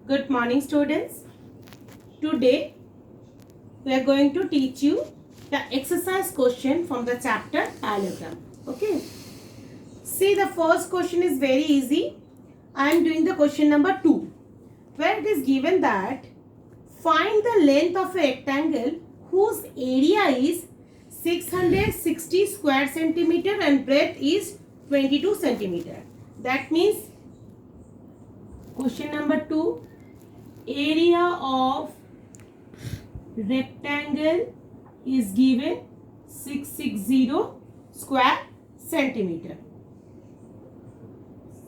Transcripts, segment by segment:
Good morning, students. Today we are going to teach you the exercise question from the chapter parallelogram. Okay. See, the first question is very easy. I am doing the question number 2, where it is given that find the length of a rectangle whose area is 660 square centimeter and breadth is 22 centimeter. That means question number 2, area of rectangle is given 660 square centimeter.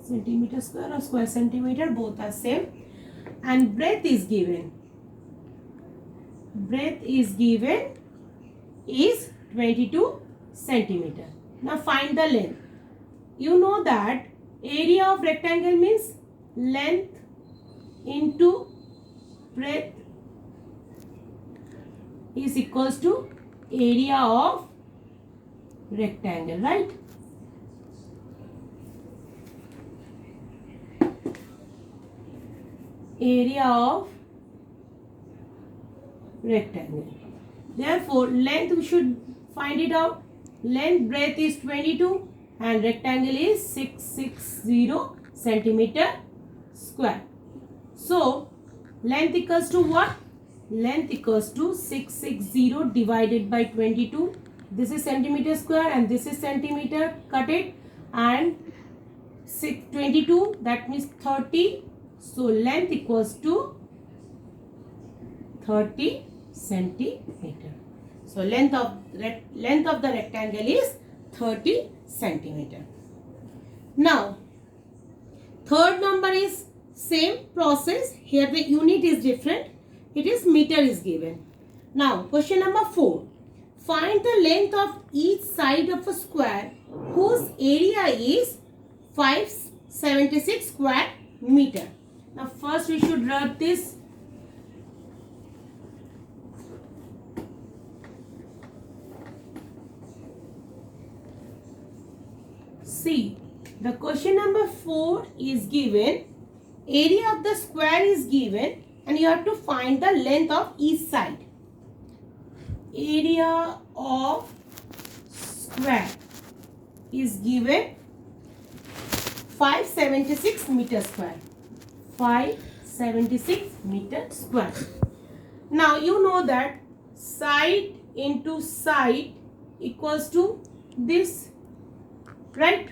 Centimeter square or square centimeter, both are same. And breadth is given. Breadth is given is 22 centimeter. Now find the length. You know that area of rectangle means length into breadth is equals to area of rectangle, right? Area of rectangle. Therefore, length we should find it out. Length breadth is 22 and rectangle is 660 centimeter square. So, length equals to what? Length equals to 660 divided by 22. This is centimeter square and this is centimeter. Cut it. And 22, that means 30. So, length equals to 30 centimeter. So, length of the rectangle is 30 centimeter. Now, third number is same process. Here the unit is different. It is meter is given. Now, question number 4. Find the length of each side of a square whose area is 576 square meter. Now, first we should write this. See, the question number 4 is given. Area of the square is given and you have to find the length of each side. Area of square is given 576 meter square. 576 meter square. Now you know that side into side equals to this, right?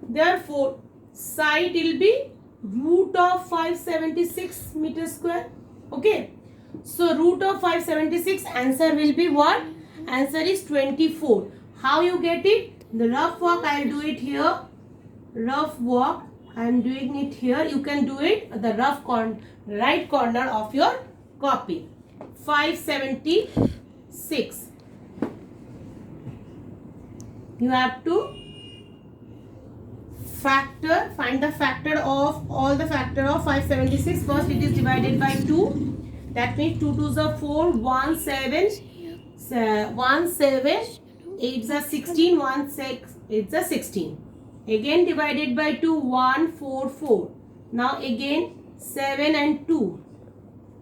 Therefore, side will be root of 576 meter square. Okay. So, root of 576, answer will be what? Answer is 24. How you get it? The rough work, I will do it here. Rough work, I am doing it here. You can do it at the right corner of your copy. 576. You have to find the factor of all the factor of 576. First it is divided by 2. That means 2 2s are 4, 1 7, 1 7, 8s are 16, 1 6, 8s are 16. Again divided by 2, 1 4 4. Now again 7 and 2.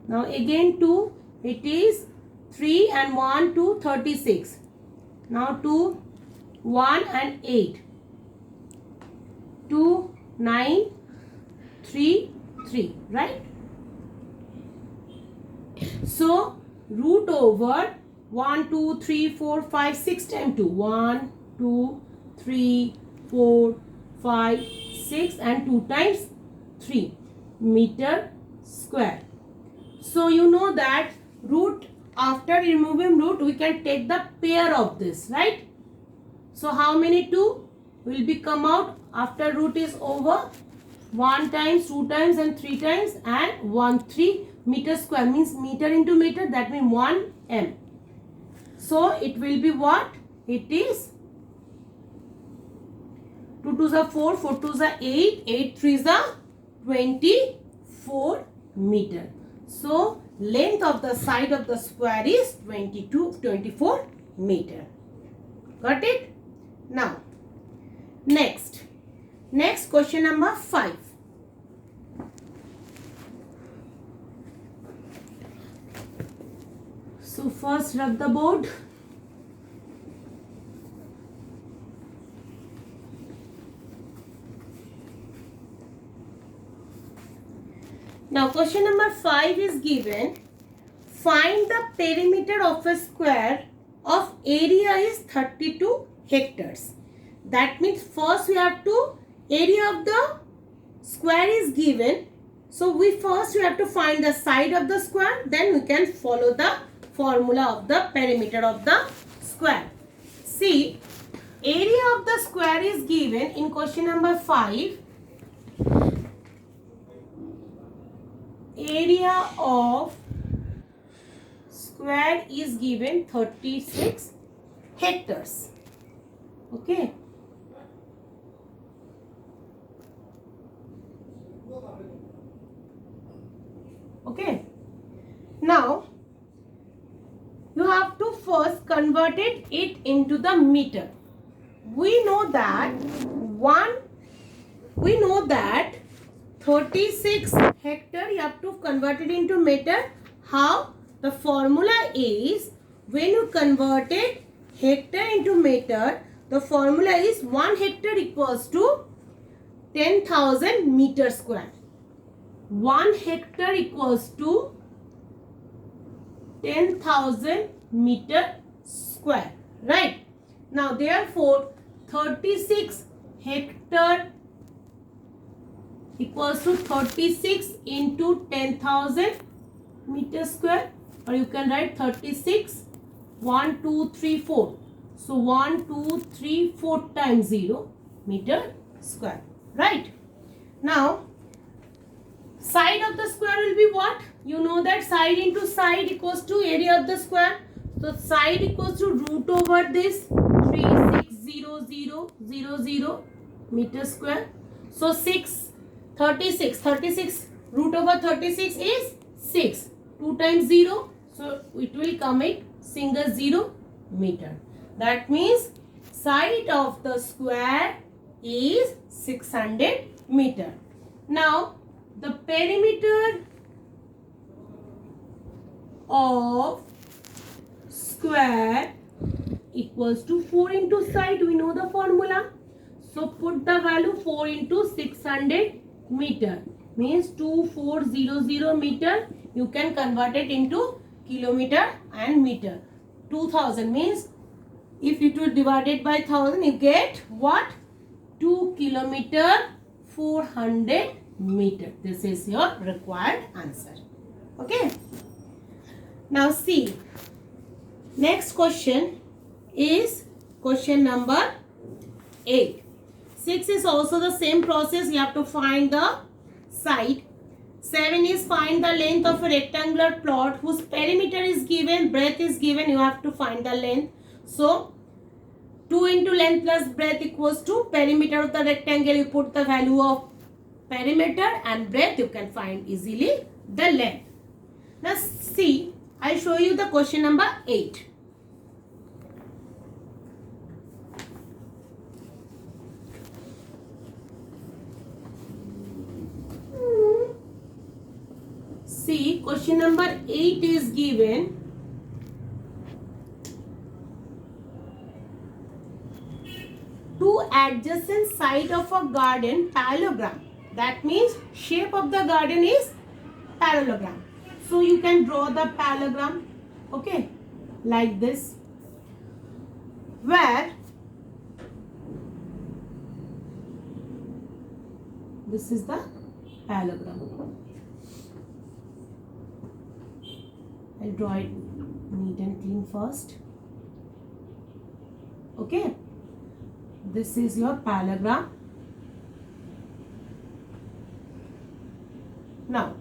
Now again 2, it is 3 and 1 2, 36. Now 2, 1 and 8. 2, 9, 3, 3, right? So, root over 1, 2, 3, 4, 5, 6 times 2. 1, 2, 3, 4, 5, 6 and 2 times 3 meter square. So, you know that root, after removing root, we can take the pair of this, right? So, how many 2 will be come out after root is over? 1 times, 2 times and 3 times and 1 3 meter square means meter into meter, that means 1 m. So it will be what? It is 2 2s are 4, 4 2s are 8, 8 3s are 24 meter. So length of the side of the square is 24 meter. Got it? Now, next question number 5. So first rub the board. Now question number 5 is given. Find the perimeter of a square of area is 32 hectares. That means first we have to, area of the square is given. So we have to find the side of the square, then we can follow the formula of the perimeter of the square. See, area of the square is given in question number 5. Area of square is given 36 hectares. Okay. Okay. Now, you have to first convert it into the meter. We know that 36 hectare, you have to convert it into meter. How? The formula is, when you convert it hectare into meter, the formula is 1 hectare equals to 10,000 meter square. 1 hectare equals to 10,000 meter square. Right? Now, therefore, 36 hectare equals to 36 into 10,000 meter square, or you can write 36, 1, 2, 3, 4. So 1, 2, 3, 4 times 0 meter square. Right? Now, side of the square will be what? You know that side into side equals to area of the square. So side equals to root over this 360000 meter square. So 36 root over 36 is 6. 2 times 0. So it will come in single 0 meter. That means side of the square is 600 meter. Now the perimeter of square equals to 4 into side. We know the formula. So put the value 4 into 600 meter. Means 2400 meter. You can convert it into kilometer and meter. 2000 means if it will divide it by 1000, you get what? 2 kilometer 400 meter. This is your required answer. Okay. Now see. Next question is question number 8. 6 is also the same process. You have to find the side. 7 is find the length of a rectangular plot whose perimeter is given, breadth is given. You have to find the length. So 2 into length plus breadth equals to perimeter of the rectangle. You put the value of perimeter and breadth. You can find easily the length. Now see, I show you the question number 8. See, question number 8 is given. Two adjacent side of a garden parallelogram. That means shape of the garden is parallelogram. So you can draw the parallelogram, okay, like this, where this is the parallelogram. I'll draw it neat and clean first. Okay, this is your parallelogram. Now,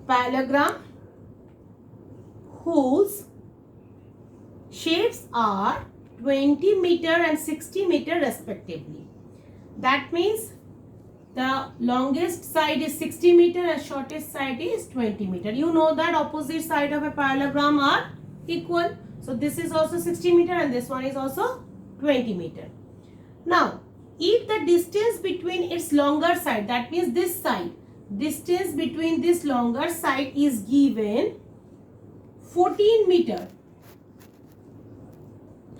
parallelogram whose shapes are 20 meter and 60 meter respectively. That means the longest side is 60 meter and shortest side is 20 meter. You know that opposite side of a parallelogram are equal. So this is also 60 meter and this one is also 20 meter. Now, if the distance between its longer side, that means this side, distance between this longer side is given 14 meter.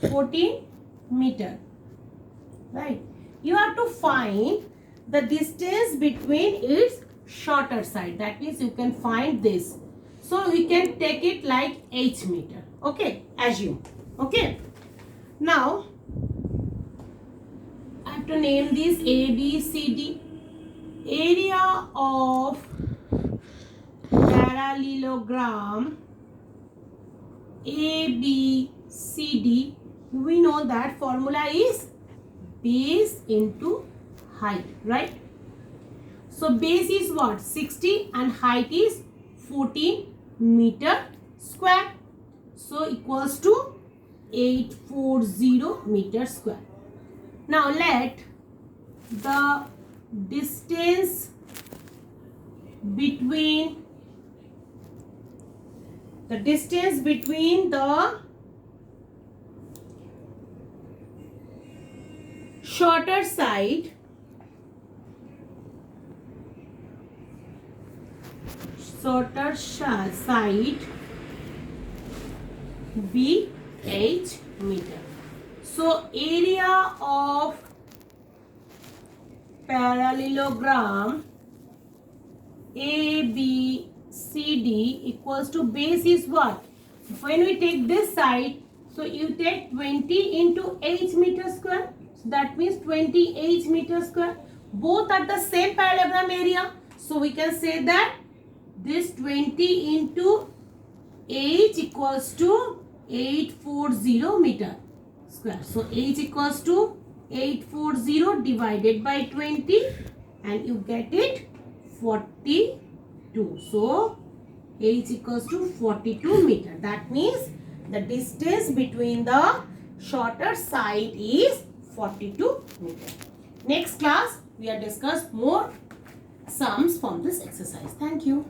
14 meter. Right. You have to find the distance between its shorter side. That means you can find this. So we can take it like 8 meter. Okay. Assume. Okay. Now I have to name this A, B, C, D. Area of parallelogram A, B, C, D. We know that formula is base into height, right? So base is what? 60 and height is 14 meter square. So equals to 840 meter square. Now let the distance between the shorter side be 8 meter. So area of parallelogram A, B, C, D equals to base is what? When we take this side, so you take 20 into 8 meter square. So that means 28 meter square. Both are the same parallelogram area. So we can say that this 20 into 8 equals to 840 meter square. So H equals to 840 divided by 20 and you get it 42. So H equals to 42 meter. That means the distance between the shorter side is 42 meter. Next class we are discuss more sums from this exercise. Thank you.